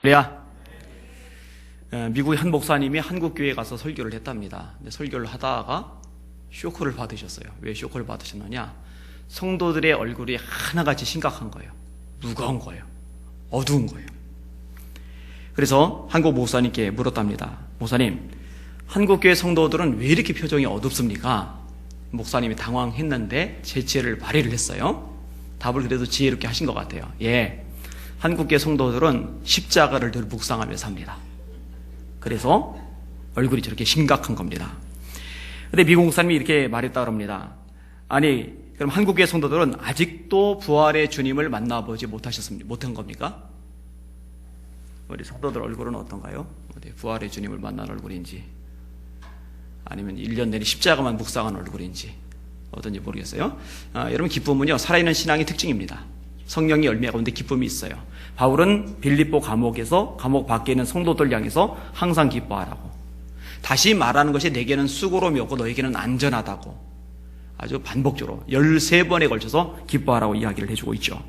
그래야 미국의 한 목사님이 한국 교회에 가서 설교를 했답니다. 근데 설교를 하다가 쇼크를 받으셨어요. 왜 쇼크를 받으셨느냐? 성도들의 얼굴이 하나같이 심각한 거예요. 무거운 거예요. 어두운 거예요. 그래서 한국 목사님께 물었답니다. 목사님, 한국 교회 성도들은 왜 이렇게 표정이 어둡습니까? 목사님이 당황했는데 제 지혜를 발휘를 했어요. 답을 그래도 지혜롭게 하신 것 같아요. 예, 한국교회 성도들은 십자가를 늘 묵상하며 삽니다. 그래서 얼굴이 저렇게 심각한 겁니다. 근데 미국 목사님이 이렇게 말했다고 합니다. 아니, 그럼 한국교회 성도들은 아직도 부활의 주님을 만나보지 못한 겁니까? 우리 성도들 얼굴은 어떤가요? 부활의 주님을 만난 얼굴인지, 아니면 1년 내내 십자가만 묵상한 얼굴인지 어떤지 모르겠어요. 여러분, 기쁨은요, 살아있는 신앙의 특징입니다. 성령의 열매 가운데 기쁨이 있어요. 바울은 빌립보 감옥에서 감옥 밖에 있는 성도들 향해서 항상 기뻐하라고, 다시 말하는 것이 내게는 수고로미없고 너에게는 안전하다고 아주 반복적으로 13번에 걸쳐서 기뻐하라고 이야기를 해주고 있죠.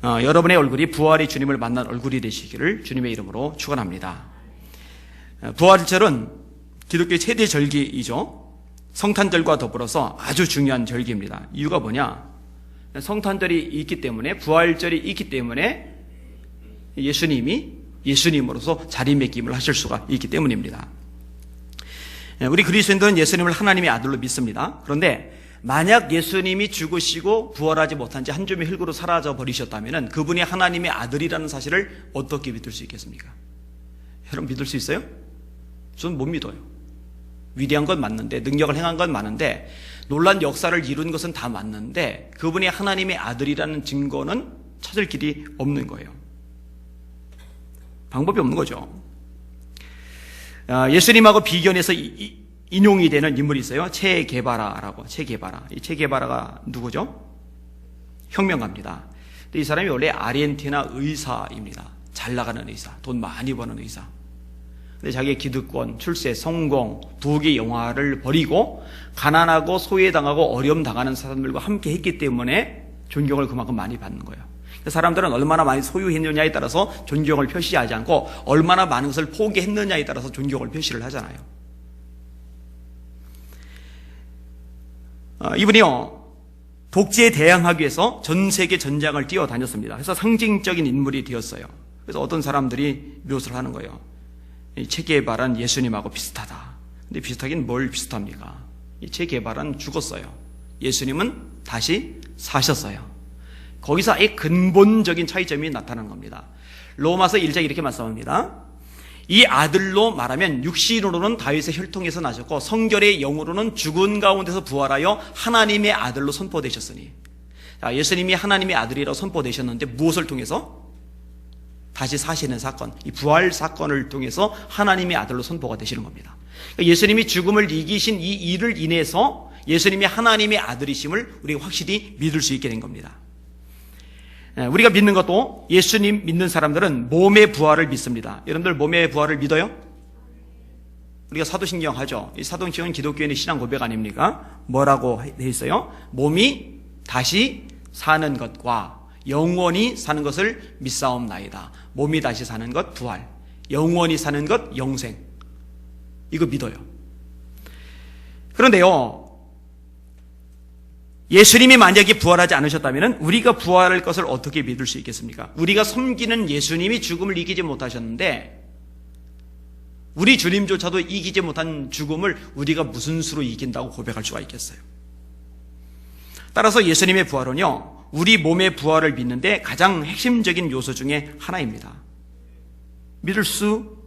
여러분의 얼굴이 부활의 주님을 만난 얼굴이 되시기를 주님의 이름으로 축원합니다. 부활절은 기독교의 최대 절기이죠. 성탄절과 더불어서 아주 중요한 절기입니다. 이유가 뭐냐? 성탄절이 있기 때문에, 부활절이 있기 때문에 예수님이 예수님으로서 자리매김을 하실 수가 있기 때문입니다. 우리 그리스도인들은 예수님을 하나님의 아들로 믿습니다. 그런데 만약 예수님이 죽으시고 부활하지 못한 지 한 줌의 흙으로 사라져 버리셨다면 그분이 하나님의 아들이라는 사실을 어떻게 믿을 수 있겠습니까? 여러분, 믿을 수 있어요? 저는 못 믿어요. 위대한 건 맞는데, 능력을 행한 건 맞는데, 놀란 역사를 이룬 것은 다 맞는데 그분이 하나님의 아들이라는 증거는 찾을 길이 없는 거예요. 방법이 없는 거죠. 예수님하고 비견해서 인용이 되는 인물이 있어요. 체 게바라라고. 체 게바라. 이 체 게바라가 누구죠? 혁명가입니다. 근데 이 사람이 원래 아르헨티나 의사입니다. 잘 나가는 의사, 돈 많이 버는 의사. 근데 자기의 기득권, 출세, 성공, 부귀 영화를 버리고 가난하고 소외당하고 어려움 당하는 사람들과 함께 했기 때문에 존경을 그만큼 많이 받는 거예요. 사람들은 얼마나 많이 소유했느냐에 따라서 존경을 표시하지 않고 얼마나 많은 것을 포기했느냐에 따라서 존경을 표시를 하잖아요. 이분이요, 독재에 대항하기 위해서 전 세계 전장을 뛰어다녔습니다. 그래서 상징적인 인물이 되었어요. 그래서 어떤 사람들이 묘사를 하는 거예요. 이 체게바라는 예수님하고 비슷하다. 근데 비슷하긴 뭘 비슷합니까? 이 체게바라는 죽었어요. 예수님은 다시 사셨어요. 거기서 아예 근본적인 차이점이 나타나는 겁니다. 로마서 1장 이렇게 말씀합니다. 이 아들로 말하면 육신으로는 다윗의 혈통에서 나셨고 성결의 영으로는 죽은 가운데서 부활하여 하나님의 아들로 선포되셨으니. 자, 예수님이 하나님의 아들이라고 선포되셨는데 무엇을 통해서? 다시 사시는 사건, 이 부활 사건을 통해서 하나님의 아들로 선포가 되시는 겁니다. 그러니까 예수님이 죽음을 이기신 이 일을 인해서 예수님이 하나님의 아들이심을 우리가 확실히 믿을 수 있게 된 겁니다. 우리가 믿는 것도, 예수님 믿는 사람들은 몸의 부활을 믿습니다. 여러분들 몸의 부활을 믿어요? 우리가 사도신경 하죠. 이 사도신경은 기독교인의 신앙 고백 아닙니까? 뭐라고 되어 있어요? 몸이 다시 사는 것과 영원히 사는 것을 믿사옵나이다. 몸이 다시 사는 것 부활, 영원히 사는 것 영생. 이거 믿어요. 그런데요, 예수님이 만약에 부활하지 않으셨다면 우리가 부활할 것을 어떻게 믿을 수 있겠습니까? 우리가 섬기는 예수님이 죽음을 이기지 못하셨는데 우리 주님조차도 이기지 못한 죽음을 우리가 무슨 수로 이긴다고 고백할 수가 있겠어요? 따라서 예수님의 부활은요, 우리 몸의 부활을 믿는데 가장 핵심적인 요소 중에 하나입니다. 믿을 수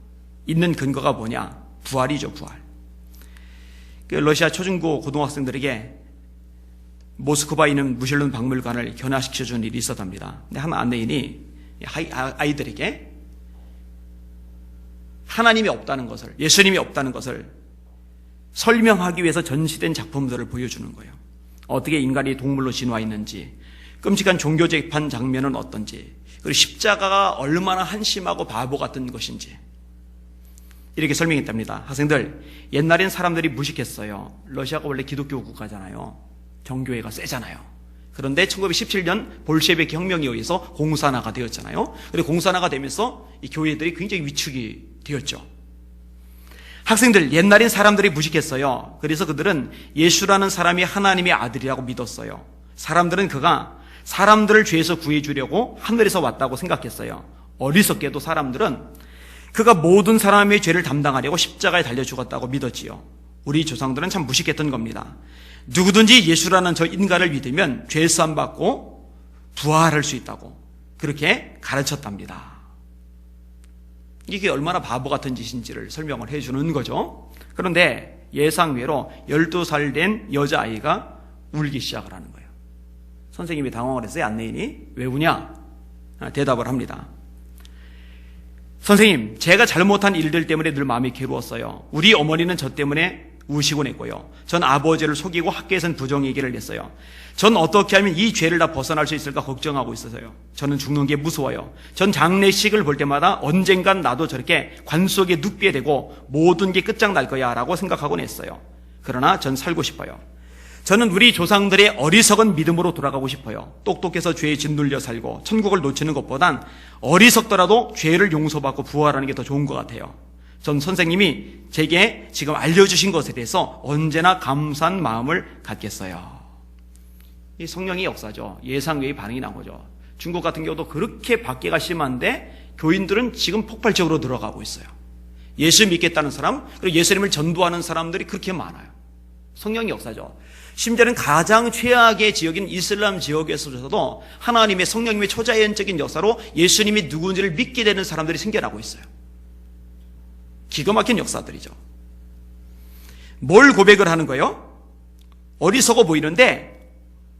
있는 근거가 뭐냐? 부활이죠, 부활. 러시아 초중고 고등학생들에게 모스크바에 있는 무실론 박물관을 견학시켜준 일이 있었답니다. 근데 한 안내인이 아이들에게 하나님이 없다는 것을, 예수님이 없다는 것을 설명하기 위해서 전시된 작품들을 보여주는 거예요. 어떻게 인간이 동물로 진화했는지, 끔찍한 종교 재판 장면은 어떤지, 그리고 십자가가 얼마나 한심하고 바보 같은 것인지 이렇게 설명했답니다. 학생들, 옛날엔 사람들이 무식했어요. 러시아가 원래 기독교 국가잖아요. 정교회가 세잖아요. 그런데 1917년 볼셰비키 혁명에 의해서 공산화가 되었잖아요. 그리고 공산화가 되면서 이 교회들이 굉장히 위축이 되었죠. 학생들, 옛날엔 사람들이 무식했어요. 그래서 그들은 예수라는 사람이 하나님의 아들이라고 믿었어요. 사람들은 그가 사람들을 죄에서 구해주려고 하늘에서 왔다고 생각했어요. 어리석게도 사람들은 그가 모든 사람의 죄를 담당하려고 십자가에 달려 죽었다고 믿었지요. 우리 조상들은 참 무식했던 겁니다. 누구든지 예수라는 저 인간을 믿으면 죄사함 받고 부활할 수 있다고 그렇게 가르쳤답니다. 이게 얼마나 바보 같은 짓인지를 설명을 해주는 거죠. 그런데 예상외로 12살 된 여자아이가 울기 시작을 하는 거예요. 선생님이 당황을 했어요. 안내인이. 왜 우냐? 대답을 합니다. 선생님, 제가 잘못한 일들 때문에 늘 마음이 괴로웠어요. 우리 어머니는 저 때문에 우시곤 했고요. 전 아버지를 속이고 학교에선 부정 얘기를 했어요. 전 어떻게 하면 이 죄를 다 벗어날 수 있을까 걱정하고 있어서요. 저는 죽는 게 무서워요. 전 장례식을 볼 때마다 언젠간 나도 저렇게 관 속에 눕게 되고 모든 게 끝장날 거야 라고 생각하곤 했어요. 그러나 전 살고 싶어요. 저는 우리 조상들의 어리석은 믿음으로 돌아가고 싶어요. 똑똑해서 죄에 짓눌려 살고 천국을 놓치는 것보단 어리석더라도 죄를 용서받고 부활하는 게 더 좋은 것 같아요. 전 선생님이 제게 지금 알려주신 것에 대해서 언제나 감사한 마음을 갖겠어요. 이 성령의 역사죠. 예상외의 반응이 난 거죠. 중국 같은 경우도 그렇게 박해가 심한데 교인들은 지금 폭발적으로 들어가고 있어요. 예수 믿겠다는 사람, 그리고 예수님을 전도하는 사람들이 그렇게 많아요. 성령의 역사죠. 심지어는 가장 최악의 지역인 이슬람 지역에서도 하나님의 성령님의 초자연적인 역사로 예수님이 누군지를 믿게 되는 사람들이 생겨나고 있어요. 기가 막힌 역사들이죠. 뭘 고백을 하는 거예요? 어리석어 보이는데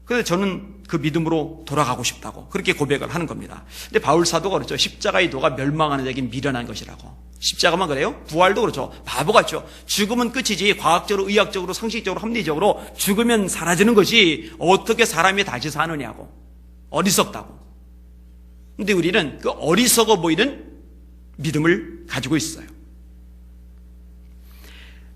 그런데 저는 그 믿음으로 돌아가고 싶다고 그렇게 고백을 하는 겁니다. 근데 바울 사도가 그렇죠. 십자가의 도가 멸망하는 자에게 미련한 것이라고. 십자가만 그래요? 부활도 그렇죠. 바보 같죠. 죽으면 끝이지. 과학적으로, 의학적으로, 상식적으로, 합리적으로 죽으면 사라지는 것이 어떻게 사람이 다시 사느냐고. 어리석다고. 근데 우리는 그 어리석어 보이는 믿음을 가지고 있어요.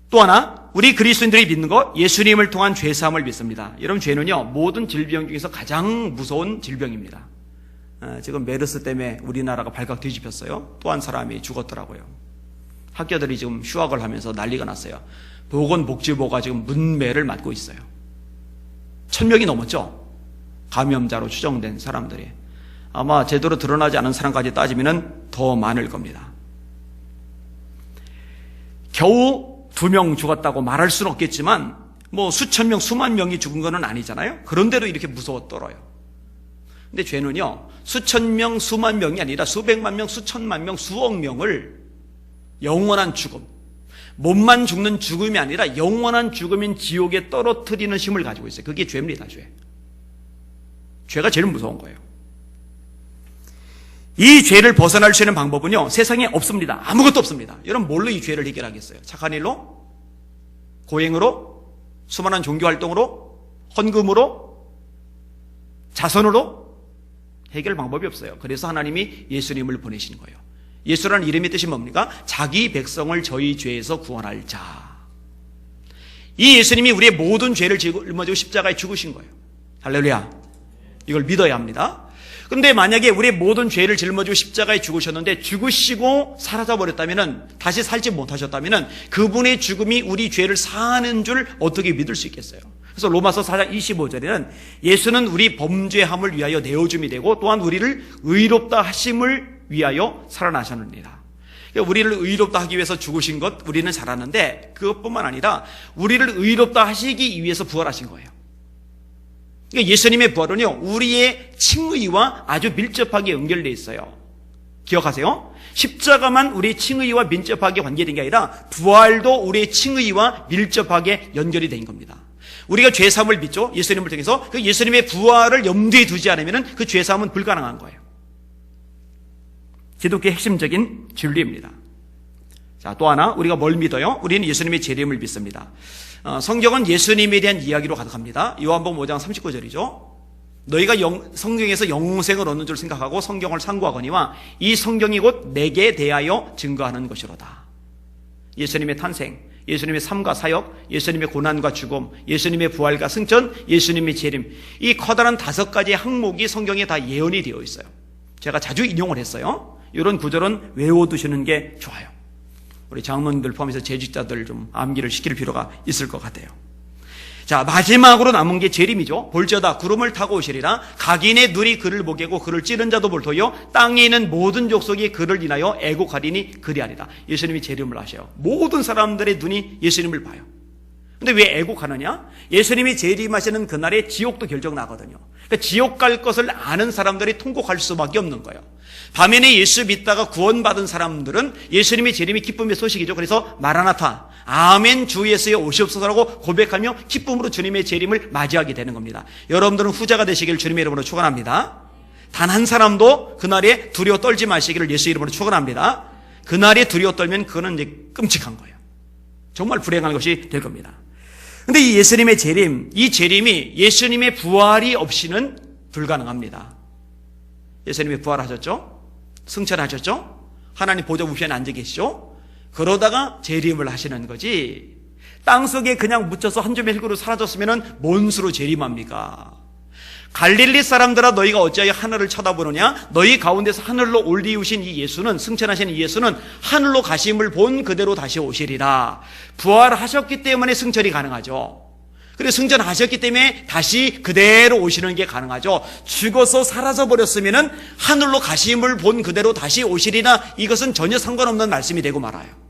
또 하나, 우리 그리스도인들이 믿는 거, 예수님을 통한 죄사함을 믿습니다. 여러분, 죄는요, 모든 질병 중에서 가장 무서운 질병입니다. 지금 메르스 때문에 우리나라가 발칵 뒤집혔어요. 또 한 사람이 죽었더라고요. 학교들이 지금 휴학을 하면서 난리가 났어요. 보건복지부가 지금 문매를 맞고 있어요. 1000명이 넘었죠? 감염자로 추정된 사람들이. 아마 제대로 드러나지 않은 사람까지 따지면 더 많을 겁니다. 겨우 2명 죽었다고 말할 수는 없겠지만 뭐 수천 명, 수만 명이 죽은 건 아니잖아요. 그런데도 이렇게 무서워 떨어요. 근데 죄는요, 수천 명, 수만 명이 아니라 수백만 명, 수천만 명, 수억 명을 영원한 죽음, 몸만 죽는 죽음이 아니라 영원한 죽음인 지옥에 떨어뜨리는 힘을 가지고 있어요. 그게 죄입니다, 죄. 죄가 제일 무서운 거예요. 이 죄를 벗어날 수 있는 방법은요, 세상에 없습니다. 아무것도 없습니다. 여러분, 뭘로 이 죄를 해결하겠어요? 착한 일로? 고행으로? 수많은 종교활동으로? 헌금으로? 자선으로? 해결 방법이 없어요. 그래서 하나님이 예수님을 보내신 거예요. 예수라는 이름의 뜻이 뭡니까? 자기 백성을 저희 죄에서 구원할 자. 이 예수님이 우리의 모든 죄를 짊어지고 십자가에 죽으신 거예요. 할렐루야. 이걸 믿어야 합니다. 그런데 만약에 우리의 모든 죄를 짊어지고 십자가에 죽으셨는데 죽으시고 사라져버렸다면, 다시 살지 못하셨다면 그분의 죽음이 우리 죄를 사하는 줄 어떻게 믿을 수 있겠어요? 그래서 로마서 4장 25절에는 예수는 우리 범죄함을 위하여 내어줌이 되고 또한 우리를 의롭다 하심을 위하여 살아나셨느니라. 우리를 의롭다 하기 위해서 죽으신 것 우리는 잘 아는데 그것뿐만 아니라 우리를 의롭다 하시기 위해서 부활하신 거예요. 그러니까 예수님의 부활은요, 우리의 칭의와 아주 밀접하게 연결되어 있어요. 기억하세요? 십자가만 우리의 칭의와 밀접하게 관계된 게 아니라 부활도 우리의 칭의와 밀접하게 연결이 된 겁니다. 우리가 죄사함을 믿죠. 예수님을 통해서. 그 예수님의 부활을 염두에 두지 않으면 그 죄사함은 불가능한 거예요. 기독교의 핵심적인 진리입니다. 자, 또 하나, 우리가 뭘 믿어요? 우리는 예수님의 재림을 믿습니다. 성경은 예수님에 대한 이야기로 가득합니다. 요한복음 5장 39절이죠. 너희가 성경에서 영생을 얻는 줄 생각하고 성경을 상고하거니와 이 성경이 곧 내게 대하여 증거하는 것이로다. 예수님의 탄생, 예수님의 삶과 사역, 예수님의 고난과 죽음, 예수님의 부활과 승천, 예수님의 재림. 이 커다란 5가지 항목이 성경에 다 예언이 되어 있어요. 제가 자주 인용을 했어요. 이런 구절은 외워두시는 게 좋아요. 우리 장로님들 포함해서 재직자들 좀 암기를 시킬 필요가 있을 것 같아요. 자, 마지막으로 남은 게 재림이죠. 볼지어다 구름을 타고 오시리라. 각인의 눈이 그를 보게고 그를 찌른 자도 볼터요 땅에 있는 모든 족속이 그를 인하여 애곡하리니 그리하리라. 예수님이 재림을 하셔요. 모든 사람들의 눈이 예수님을 봐요. 근데 왜 애곡하느냐? 예수님이 재림하시는 그날에 지옥도 결정 나거든요. 그러니까 지옥 갈 것을 아는 사람들이 통곡할 수밖에 없는 거예요. 밤에는 예수 믿다가 구원받은 사람들은 예수님의 재림이 기쁨의 소식이죠. 그래서 마라나타, 아멘 주 예수여 오시옵소서라고 고백하며 기쁨으로 주님의 재림을 맞이하게 되는 겁니다. 여러분들은 후자가 되시길 주님의 이름으로 축원합니다. 단 한 사람도 그날에 두려워 떨지 마시기를 예수 이름으로 축원합니다. 그날에 두려워 떨면 그거는 이제 끔찍한 거예요. 정말 불행한 것이 될 겁니다. 근데 이 예수님의 재림, 이 재림이 예수님의 부활이 없이는 불가능합니다. 예수님이 부활하셨죠? 승천하셨죠? 하나님 보좌 우편에 앉아 계시죠? 그러다가 재림을 하시는 거지. 땅속에 그냥 묻혀서 한 줌의 흙으로 사라졌으면 뭔 수로 재림합니까? 갈릴리 사람들아 너희가 어찌하여 하늘을 쳐다보느냐? 너희 가운데서 하늘로 올리우신 이 예수는, 승천하신 이 예수는 하늘로 가심을 본 그대로 다시 오시리라. 부활하셨기 때문에 승천이 가능하죠. 그리고 승천하셨기 때문에 다시 그대로 오시는 게 가능하죠. 죽어서 사라져버렸으면 하늘로 가심을 본 그대로 다시 오시리라. 이것은 전혀 상관없는 말씀이 되고 말아요.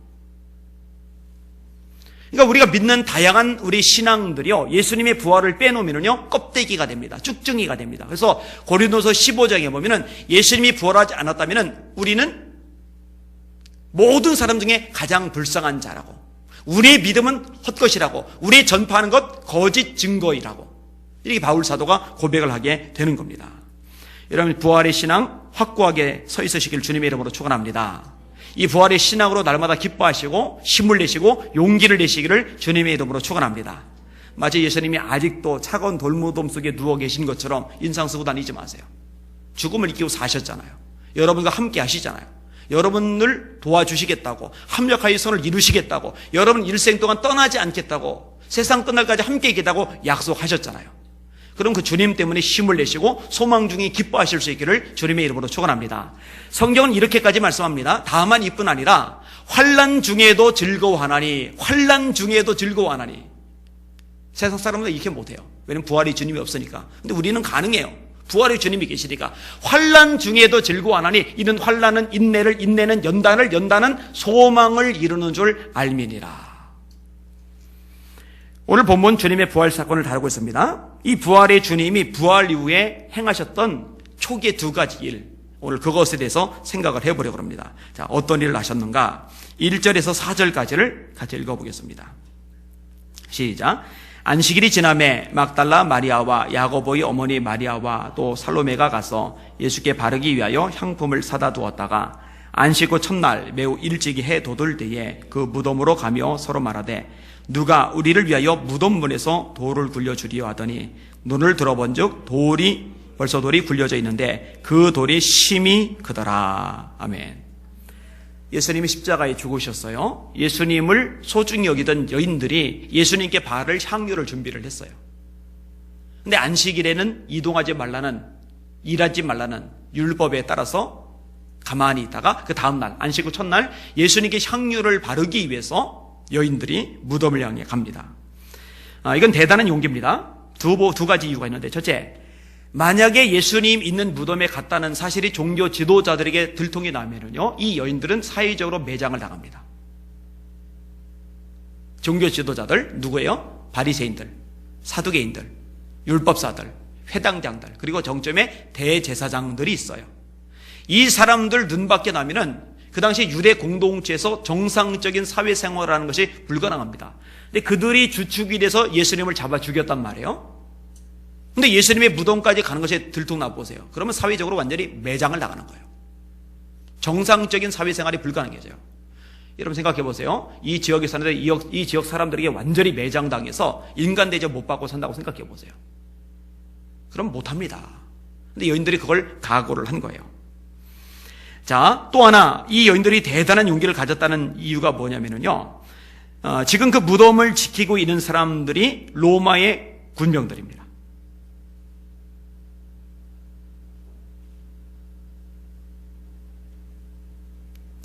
그러니까 우리가 믿는 다양한 우리 신앙들이요, 예수님의 부활을 빼놓으면요 껍데기가 됩니다. 쭉증이가 됩니다. 그래서 고린도서 15장에 보면은 예수님이 부활하지 않았다면은 우리는 모든 사람 중에 가장 불쌍한 자라고, 우리의 믿음은 헛것이라고, 우리의 전파하는 것 거짓 증거이라고, 이렇게 바울 사도가 고백을 하게 되는 겁니다. 여러분, 부활의 신앙 확고하게 서 있으시길 주님의 이름으로 축원합니다. 이 부활의 신앙으로 날마다 기뻐하시고 힘을 내시고 용기를 내시기를 주님의 이름으로 축원합니다. 마치 예수님이 아직도 차가운 돌무덤 속에 누워 계신 것처럼 인상 쓰고 다니지 마세요. 죽음을 이기고 사셨잖아요. 여러분과 함께 하시잖아요. 여러분을 도와주시겠다고, 합력하여 선을 이루시겠다고, 여러분 일생 동안 떠나지 않겠다고, 세상 끝날까지 함께 있겠다고 약속하셨잖아요. 그럼 그 주님 때문에 힘을 내시고 소망 중에 기뻐하실 수 있기를 주님의 이름으로 축원합니다. 성경은 이렇게까지 말씀합니다. 다만 이뿐 아니라 환난 중에도 즐거워하나니, 환난 중에도 즐거워하나니. 세상 사람은 이렇게 못해요. 왜냐하면 부활의 주님이 없으니까. 근데 우리는 가능해요. 부활의 주님이 계시니까. 환난 중에도 즐거워하나니 이는 환난은 인내를, 인내는 연단을, 연단은 소망을 이루는 줄 알미니라. 오늘 본문 주님의 부활 사건을 다루고 있습니다. 이 부활의 주님이 부활 이후에 행하셨던 초기의 2가지 일, 오늘 그것에 대해서 생각을 해보려고 합니다. 자, 어떤 일을 하셨는가? 1절에서 4절까지를 같이 읽어보겠습니다. 시작. 안식일이 지나매 막달라 마리아와 야고보의 어머니 마리아와 또 살로메가 가서 예수께 바르기 위하여 향품을 사다 두었다가 안식 후 첫날 매우 일찍이 해 돋을 때에 그 무덤으로 가며 서로 말하되 누가 우리를 위하여 무덤 문에서 돌을 굴려주리요 하더니 눈을 들어본즉 벌써 돌이 굴려져 있는데 그 돌이 심히 크더라. 아멘. 예수님이 십자가에 죽으셨어요. 예수님을 소중히 여기던 여인들이 예수님께 바를 향유를 준비를 했어요. 근데 안식일에는 이동하지 말라는, 일하지 말라는 율법에 따라서 가만히 있다가 그 다음날 안식 후 첫날 예수님께 향유를 바르기 위해서 여인들이 무덤을 향해 갑니다. 이건 대단한 용기입니다. 두 가지 이유가 있는데, 첫째, 만약에 예수님 있는 무덤에 갔다는 사실이 종교 지도자들에게 들통이 나면은요, 이 여인들은 사회적으로 매장을 당합니다. 종교 지도자들 누구예요? 바리새인들, 사두개인들, 율법사들, 회당장들, 그리고 정점에 대제사장들이 있어요. 이 사람들 눈밖에 나면은 그 당시 유대 공동체에서 정상적인 사회생활을 하는 것이 불가능합니다. 근데 그들이 주축이 돼서 예수님을 잡아 죽였단 말이에요. 근데 예수님의 무덤까지 가는 것이 들통나 보세요. 그러면 사회적으로 완전히 매장을 나가는 거예요. 정상적인 사회생활이 불가능해져요. 여러분 생각해 보세요. 이 지역에 사는데 이 지역 사람들에게 완전히 매장당해서 인간 대접 못 받고 산다고 생각해 보세요. 그럼 못합니다. 근데 여인들이 그걸 각오를 한 거예요. 자, 또 하나 이 여인들이 대단한 용기를 가졌다는 이유가 뭐냐면요, 지금 그 무덤을 지키고 있는 사람들이 로마의 군병들입니다.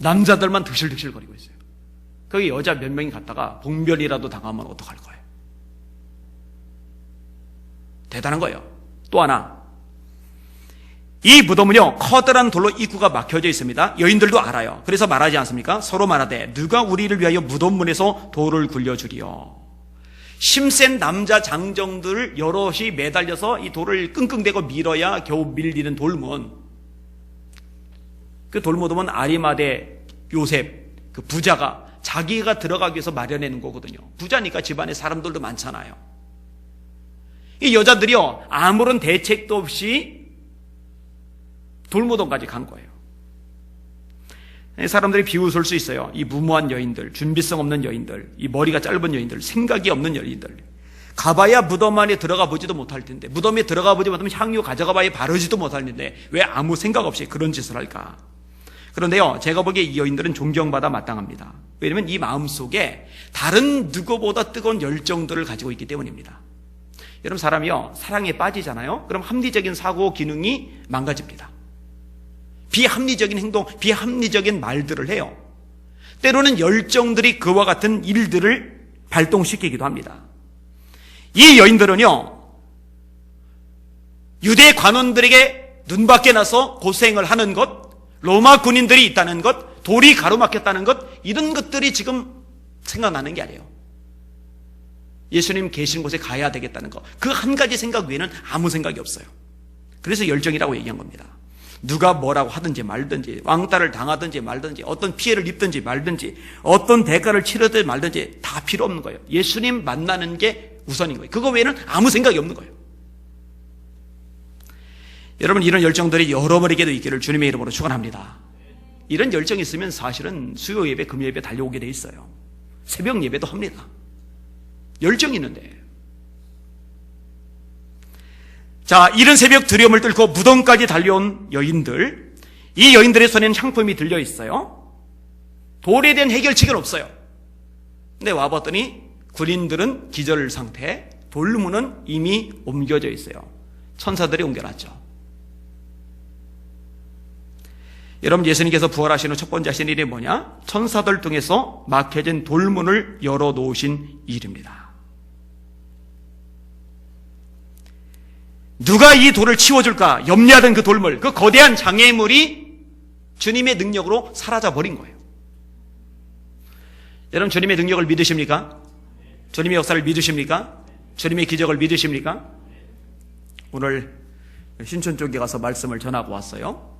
남자들만 득실득실거리고 있어요. 거기 여자 몇 명이 갔다가 봉변이라도 당하면 어떡할 거예요? 대단한 거예요. 또 하나, 이 무덤은요 커다란 돌로 입구가 막혀져 있습니다. 여인들도 알아요. 그래서 말하지 않습니까? 서로 말하되 누가 우리를 위하여 무덤문에서 돌을 굴려주리요. 힘센 남자 장정들 여럿이 매달려서 이 돌을 끙끙대고 밀어야 겨우 밀리는 돌문. 그 돌무덤은 아리마대 요셉 그 부자가 자기가 들어가기 위해서 마련해놓은 거거든요. 부자니까 집안에 사람들도 많잖아요. 이 여자들이요 아무런 대책도 없이 돌무덤까지 간 거예요. 사람들이 비웃을 수 있어요. 이 무모한 여인들, 준비성 없는 여인들, 이 머리가 짧은 여인들, 생각이 없는 여인들. 가봐야 무덤 안에 들어가 보지도 못할 텐데, 무덤에 들어가 보지 못하면 향유 가져가 봐야 바르지도 못할 텐데 왜 아무 생각 없이 그런 짓을 할까? 그런데요, 제가 보기에 이 여인들은 존경받아 마땅합니다. 왜냐하면 이 마음속에 다른 누구보다 뜨거운 열정들을 가지고 있기 때문입니다. 여러분, 사람이요 사랑에 빠지잖아요. 그럼 합리적인 사고 기능이 망가집니다. 비합리적인 행동, 비합리적인 말들을 해요. 때로는 열정들이 그와 같은 일들을 발동시키기도 합니다. 이 여인들은요 유대 관원들에게 눈밖에 나서 고생을 하는 것, 로마 군인들이 있다는 것, 돌이 가로막혔다는 것, 이런 것들이 지금 생각나는 게 아니에요. 예수님 계신 곳에 가야 되겠다는 것, 그 한 가지 생각 외에는 아무 생각이 없어요. 그래서 열정이라고 얘기한 겁니다. 누가 뭐라고 하든지 말든지, 왕따를 당하든지 말든지, 어떤 피해를 입든지 말든지, 어떤 대가를 치르든지 말든지 다 필요 없는 거예요. 예수님 만나는 게 우선인 거예요. 그거 외에는 아무 생각이 없는 거예요. 여러분, 이런 열정들이 여러분에게도 있기를 주님의 이름으로 축원합니다. 이런 열정이 있으면 사실은 수요 예배, 금 예배 달려오게 돼 있어요. 새벽 예배도 합니다. 열정이 있는데. 자, 이른 새벽 두려움을 뚫고 무덤까지 달려온 여인들, 이 여인들의 손에는 향품이 들려 있어요. 돌에 대한 해결책은 없어요. 근데 와봤더니 군인들은 기절 상태, 돌문은 이미 옮겨져 있어요. 천사들이 옮겨놨죠. 여러분, 예수님께서 부활하신 후 첫 번째 하신 일이 뭐냐? 천사들 통해서 막혀진 돌문을 열어놓으신 일입니다. 누가 이 돌을 치워줄까 염려하던 그 돌물, 그 거대한 장애물이 주님의 능력으로 사라져버린 거예요. 여러분, 주님의 능력을 믿으십니까? 주님의 역사를 믿으십니까? 주님의 기적을 믿으십니까? 오늘 신촌 쪽에 가서 말씀을 전하고 왔어요.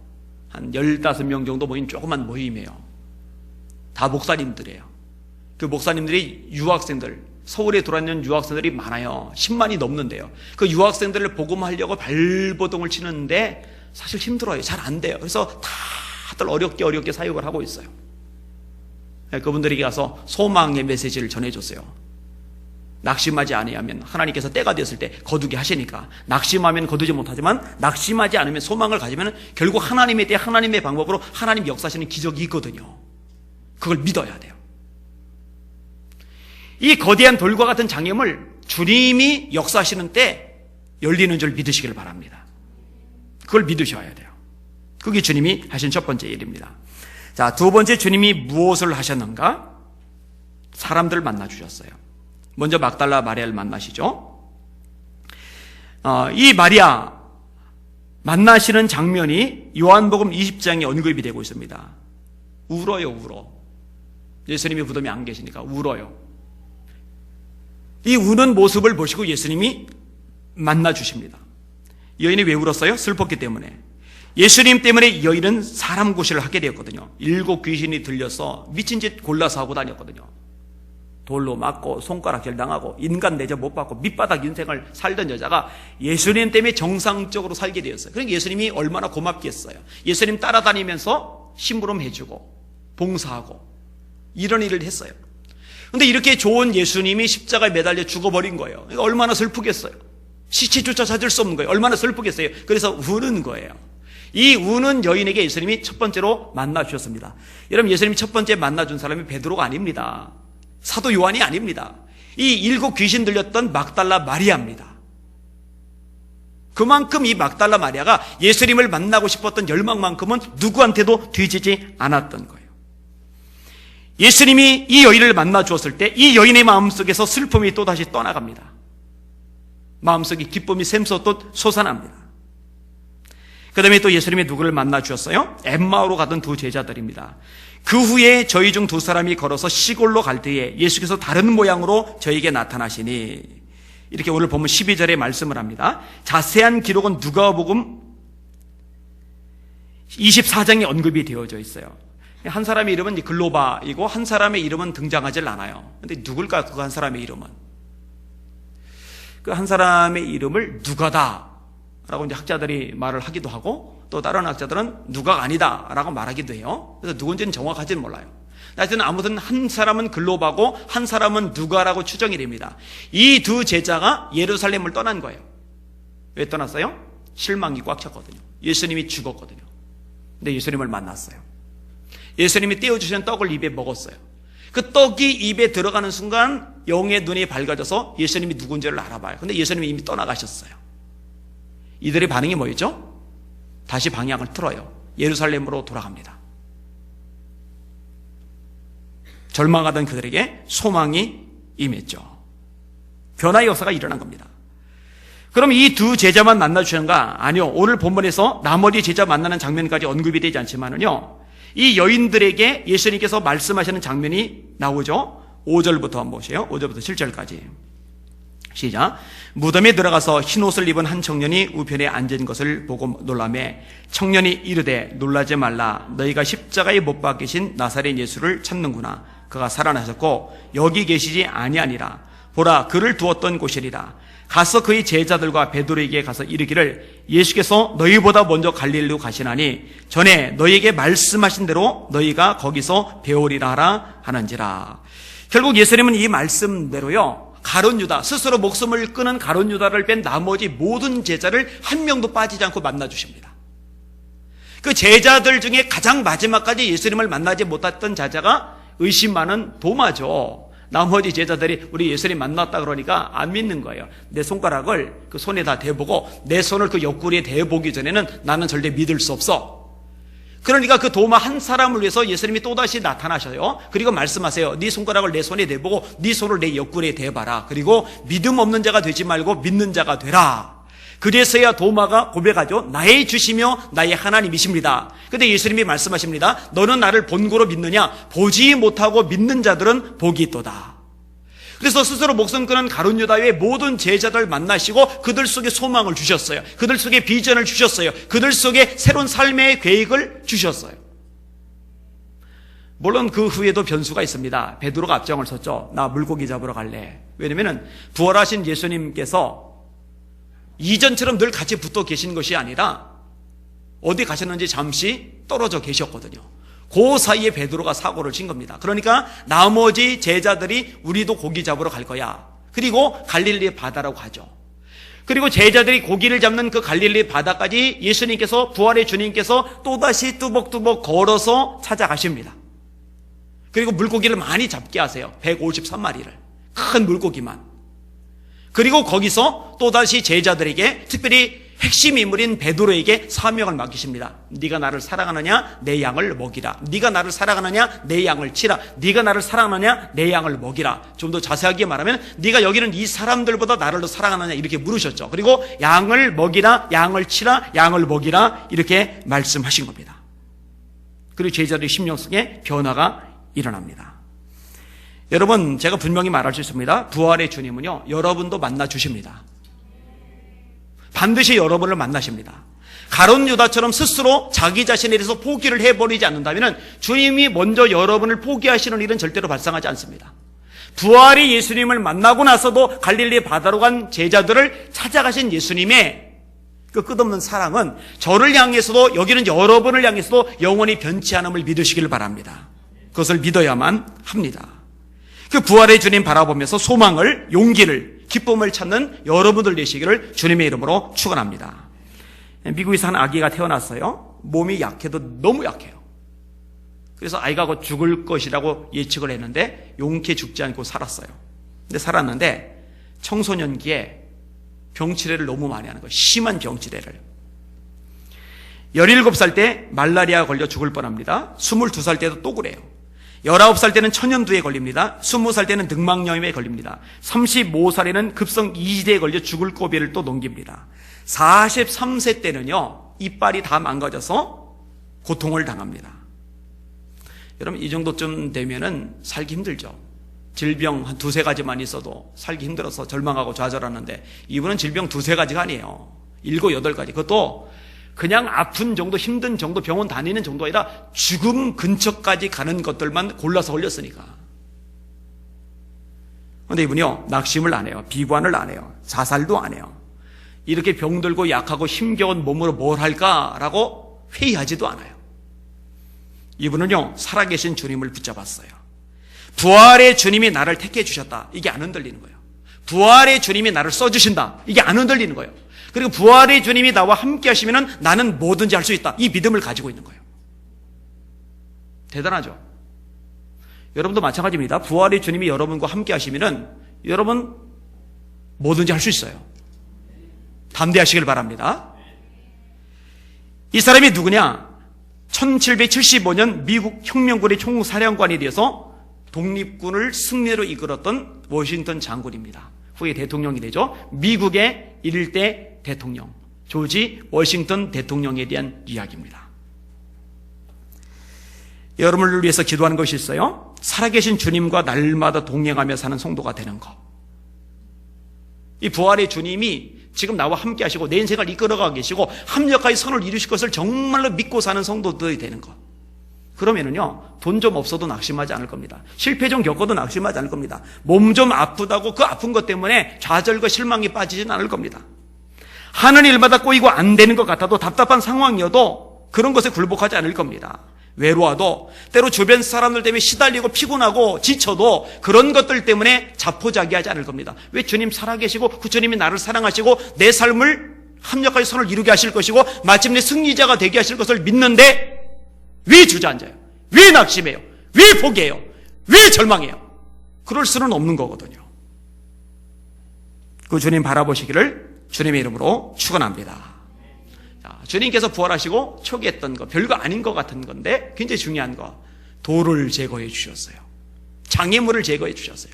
한 15명 정도 모인 조그만 모임이에요. 다 목사님들이에요. 그 목사님들이 유학생들, 서울에 들어왔는 유학생들이 많아요. 10만이 넘는데요. 그 유학생들을 복음하려고 발버둥을 치는데 사실 힘들어요. 잘 안 돼요. 그래서 다들 어렵게 사역을 하고 있어요. 그분들에게 가서 소망의 메시지를 전해줬어요. 낙심하지 아니하면 하나님께서 때가 되었을 때 거두게 하시니까, 낙심하면 거두지 못하지만 낙심하지 않으면 소망을 가지면 결국 하나님에 대해 하나님의 방법으로 하나님 역사하시는 기적이 있거든요. 그걸 믿어야 돼요. 이 거대한 돌과 같은 장애물, 주님이 역사하시는 때 열리는 줄 믿으시길 바랍니다. 그걸 믿으셔야 돼요. 그게 주님이 하신 첫 번째 일입니다. 자, 두 번째, 주님이 무엇을 하셨는가? 사람들을 만나주셨어요. 먼저 막달라 마리아를 만나시죠. 이 마리아 만나시는 장면이 요한복음 20장에 언급이 되고 있습니다. 울어요, 울어. 예수님이 무덤에 안 계시니까 울어요. 이 우는 모습을 보시고 예수님이 만나주십니다. 여인이 왜 울었어요? 슬펐기 때문에. 예수님 때문에 여인은 사람 고시를 하게 되었거든요. 7 귀신이 들려서 미친 짓 골라서 하고 다녔거든요. 돌로 맞고 손가락질 당하고 인간 대접 못 받고 밑바닥 인생을 살던 여자가 예수님 때문에 정상적으로 살게 되었어요. 그러니까 예수님이 얼마나 고맙겠어요. 예수님 따라다니면서 심부름 해주고 봉사하고 이런 일을 했어요. 근데 이렇게 좋은 예수님이 십자가에 매달려 죽어버린 거예요. 그러니까 얼마나 슬프겠어요. 시체조차 찾을 수 없는 거예요. 얼마나 슬프겠어요. 그래서 우는 거예요. 이 우는 여인에게 예수님이 첫 번째로 만나 주셨습니다. 여러분, 예수님이 첫 번째 만나 준 사람이 베드로가 아닙니다. 사도 요한이 아닙니다. 이 7 귀신 들렸던 막달라 마리아입니다. 그만큼 이 막달라 마리아가 예수님을 만나고 싶었던 열망만큼은 누구한테도 뒤지지 않았던 거예요. 예수님이 이 여인을 만나 주었을 때 이 여인의 마음속에서 슬픔이 또다시 떠나갑니다. 마음속에 기쁨이 샘솟듯 솟아납니다. 그 다음에 또 예수님이 누구를 만나 주었어요? 엠마오로 가던 2 제자들입니다. 그 후에 저희 중 2 사람이 걸어서 시골로 갈 때에 예수께서 다른 모양으로 저에게 나타나시니, 이렇게 오늘 보면 12절에 말씀을 합니다. 자세한 기록은 누가복음 24장에 언급이 되어져 있어요. 한 사람의 이름은 글로바이고 한 사람의 이름은 등장하질 않아요. 근데 누굴까 그 한 사람의 이름은? 그 한 사람의 이름을 누가다라고 이제 학자들이 말을 하기도 하고, 또 다른 학자들은 누가가 아니다라고 말하기도 해요. 그래서 누군지는 정확하지는 몰라요. 하여튼 아무튼 한 사람은 글로바고 한 사람은 누가라고 추정이 됩니다. 이 2 제자가 예루살렘을 떠난 거예요. 왜 떠났어요? 실망이 꽉 찼거든요. 예수님이 죽었거든요. 근데 예수님을 만났어요. 예수님이 떼어주신 떡을 입에 먹었어요. 그 떡이 입에 들어가는 순간 영의 눈이 밝아져서 예수님이 누군지를 알아봐요. 근데 예수님이 이미 떠나가셨어요. 이들의 반응이 뭐였죠? 다시 방향을 틀어요. 예루살렘으로 돌아갑니다. 절망하던 그들에게 소망이 임했죠. 변화의 역사가 일어난 겁니다. 그럼 이 2 제자만 만나주는가? 아니요. 오늘 본문에서 나머지 제자 만나는 장면까지 언급이 되지 않지만은요, 이 여인들에게 예수님께서 말씀하시는 장면이 나오죠. 5절부터 한번 보세요. 5절부터 7절까지. 시작. 무덤에 들어가서 흰옷을 입은 한 청년이 우편에 앉은 것을 보고 놀라매 청년이 이르되 놀라지 말라. 너희가 십자가에 못 박히신 나사렛 예수를 찾는구나. 그가 살아나셨고 여기 계시지 아니하니라. 보라, 그를 두었던 곳이리라. 가서 그의 제자들과 베드로에게 가서 이르기를 예수께서 너희보다 먼저 갈릴리로 가시나니 전에 너희에게 말씀하신 대로 너희가 거기서 배우리라 하라 하는지라. 결국 예수님은 이 말씀대로요, 가룟 유다, 스스로 목숨을 끊은 가룟 유다를 뺀 나머지 모든 제자를 한 명도 빠지지 않고 만나주십니다. 그 제자들 중에 가장 마지막까지 예수님을 만나지 못했던 제자가 의심 많은 도마죠. 나머지 제자들이 우리 예수님 만났다 그러니까 안 믿는 거예요. 내 손가락을 그 손에다 대보고 내 손을 그 옆구리에 대보기 전에는 나는 절대 믿을 수 없어. 그러니까 그 도마 한 사람을 위해서 예수님이 또다시 나타나셔요. 그리고 말씀하세요. 네 손가락을 내 손에 대보고 네 손을 내 옆구리에 대봐라. 그리고 믿음 없는 자가 되지 말고 믿는 자가 되라. 그래서야 도마가 고백하죠. 나의 주시며 나의 하나님이십니다. 근데 예수님이 말씀하십니다. 너는 나를 본고로 믿느냐? 보지 못하고 믿는 자들은 복이 있도다. 그래서 스스로 목숨 끊은 가룟 유다의 모든 제자들 만나시고 그들 속에 소망을 주셨어요. 그들 속에 비전을 주셨어요. 그들 속에 새로운 삶의 계획을 주셨어요. 물론 그 후에도 변수가 있습니다. 베드로가 앞장을 섰죠. 나 물고기 잡으러 갈래. 왜냐면은 부활하신 예수님께서 이전처럼 늘 같이 붙어 계신 것이 아니라 어디 가셨는지 잠시 떨어져 계셨거든요. 그 사이에 베드로가 사고를 친 겁니다. 그러니까 나머지 제자들이 우리도 고기 잡으러 갈 거야. 그리고 갈릴리 바다라고 가죠. 그리고 제자들이 고기를 잡는 그 갈릴리 바다까지 예수님께서, 부활의 주님께서 또다시 뚜벅뚜벅 걸어서 찾아가십니다. 그리고 물고기를 많이 잡게 하세요. 153마리를. 큰 물고기만. 그리고 거기서 또다시 제자들에게, 특별히 핵심 인물인 베드로에게 사명을 맡기십니다. 네가 나를 사랑하느냐? 내 양을 먹이라. 네가 나를 사랑하느냐? 내 양을 치라. 네가 나를 사랑하느냐? 내 양을 먹이라. 좀 더 자세하게 말하면 네가 여기는 이 사람들보다 나를 더 사랑하느냐 이렇게 물으셨죠. 그리고 양을 먹이라, 양을 치라, 양을 먹이라 이렇게 말씀하신 겁니다. 그리고 제자들의 심령 속에 변화가 일어납니다. 여러분, 제가 분명히 말할 수 있습니다. 부활의 주님은요, 여러분도 만나 주십니다. 반드시 여러분을 만나십니다. 가룟 유다처럼 스스로 자기 자신에 대해서 포기를 해버리지 않는다면 주님이 먼저 여러분을 포기하시는 일은 절대로 발생하지 않습니다. 부활의 예수님을 만나고 나서도 갈릴리 바다로 간 제자들을 찾아가신 예수님의 그 끝없는 사랑은 저를 향해서도, 여기는 여러분을 향해서도 영원히 변치 않음을 믿으시길 바랍니다. 그것을 믿어야만 합니다. 그 부활의 주님 바라보면서 소망을, 용기를, 기쁨을 찾는 여러분들 되시기를 주님의 이름으로 축원합니다. 미국에서 한 아기가 태어났어요. 몸이 약해도 너무 약해요. 그래서 아이가 곧 죽을 것이라고 예측을 했는데 용케 죽지 않고 살았어요. 근데 살았는데 청소년기에 병치레를 너무 많이 하는 거예요. 심한 병치레를. 17살 때 말라리아 걸려 죽을 뻔합니다. 22살 때도 또 그래요. 19살 때는 천연두에 걸립니다. 20살 때는 늑막염에 걸립니다. 35살에는 급성 이지대에 걸려 죽을 고비를 또 넘깁니다. 43세 때는요, 이빨이 다 망가져서 고통을 당합니다. 여러분, 이 정도쯤 되면은 살기 힘들죠. 질병 한 두세 가지만 있어도 살기 힘들어서 절망하고 좌절하는데, 이분은 질병 두세 가지가 아니에요. 7, 8가지. 그것도 그냥 아픈 정도, 힘든 정도, 병원 다니는 정도가 아니라 죽음 근처까지 가는 것들만 골라서 걸렸으니까. 그런데 이분이요, 낙심을 안 해요. 비관을 안 해요. 자살도 안 해요. 이렇게 병들고 약하고 힘겨운 몸으로 뭘 할까라고 회의하지도 않아요. 이분은요, 살아계신 주님을 붙잡았어요. 부활의 주님이 나를 택해 주셨다. 이게 안 흔들리는 거예요. 부활의 주님이 나를 써주신다. 이게 안 흔들리는 거예요. 그리고 부활의 주님이 나와 함께 하시면 나는 뭐든지 할 수 있다. 이 믿음을 가지고 있는 거예요. 대단하죠? 여러분도 마찬가지입니다. 부활의 주님이 여러분과 함께 하시면 여러분 뭐든지 할 수 있어요. 담대하시길 바랍니다. 이 사람이 누구냐? 1775년 미국 혁명군의 총사령관이 되어서 독립군을 승리로 이끌었던 워싱턴 장군입니다. 후에 대통령이 되죠. 미국의 일대 대통령, 조지 워싱턴 대통령에 대한 이야기입니다. 여러분을 위해서 기도하는 것이 있어요. 살아계신 주님과 날마다 동행하며 사는 성도가 되는 것. 이 부활의 주님이 지금 나와 함께 하시고 내 인생을 이끌어가고 계시고 합력하여 선을 이루실 것을 정말로 믿고 사는 성도들이 되는 것. 그러면은요, 돈 좀 없어도 낙심하지 않을 겁니다. 실패 좀 겪어도 낙심하지 않을 겁니다. 몸 좀 아프다고 그 아픈 것 때문에 좌절과 실망에 빠지지는 않을 겁니다. 하는 일마다 꼬이고 안 되는 것 같아도 답답한 상황이어도 그런 것에 굴복하지 않을 겁니다. 외로워도, 때로 주변 사람들 때문에 시달리고 피곤하고 지쳐도 그런 것들 때문에 자포자기하지 않을 겁니다. 왜? 주님 살아계시고 그 주님이 나를 사랑하시고 내 삶을 합력하여 선을 이루게 하실 것이고 마침내 승리자가 되게 하실 것을 믿는데 왜 주저앉아요? 왜 낙심해요? 왜 포기해요? 왜 절망해요? 그럴 수는 없는 거거든요. 그 주님 바라보시기를 주님의 이름으로 축원합니다. 자, 주님께서 부활하시고 초기했던 거, 별거 아닌 것 같은 건데 굉장히 중요한 거, 돌을 제거해 주셨어요. 장애물을 제거해 주셨어요.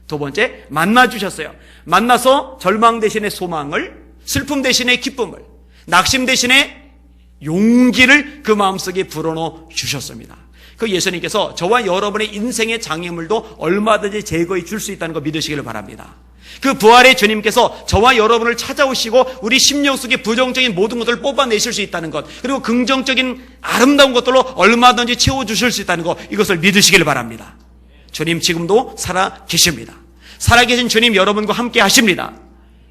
두 번째, 만나 주셨어요. 만나서 절망 대신에 소망을, 슬픔 대신에 기쁨을, 낙심 대신에 용기를 그 마음속에 불어넣어 주셨습니다. 그 예수님께서 저와 여러분의 인생의 장애물도 얼마든지 제거해 줄 수 있다는 거 믿으시기를 바랍니다. 그 부활의 주님께서 저와 여러분을 찾아오시고 우리 심령 속에 부정적인 모든 것들을 뽑아내실 수 있다는 것, 그리고 긍정적인 아름다운 것들로 얼마든지 채워주실 수 있다는 것, 이것을 믿으시기를 바랍니다. 주님 지금도 살아 계십니다. 살아계신 주님 여러분과 함께 하십니다.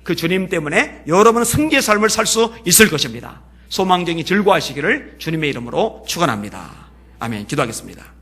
그 주님 때문에 여러분은 승리의 삶을 살 수 있을 것입니다. 소망쟁이 즐거워하시기를 주님의 이름으로 축원합니다. 아멘. 기도하겠습니다.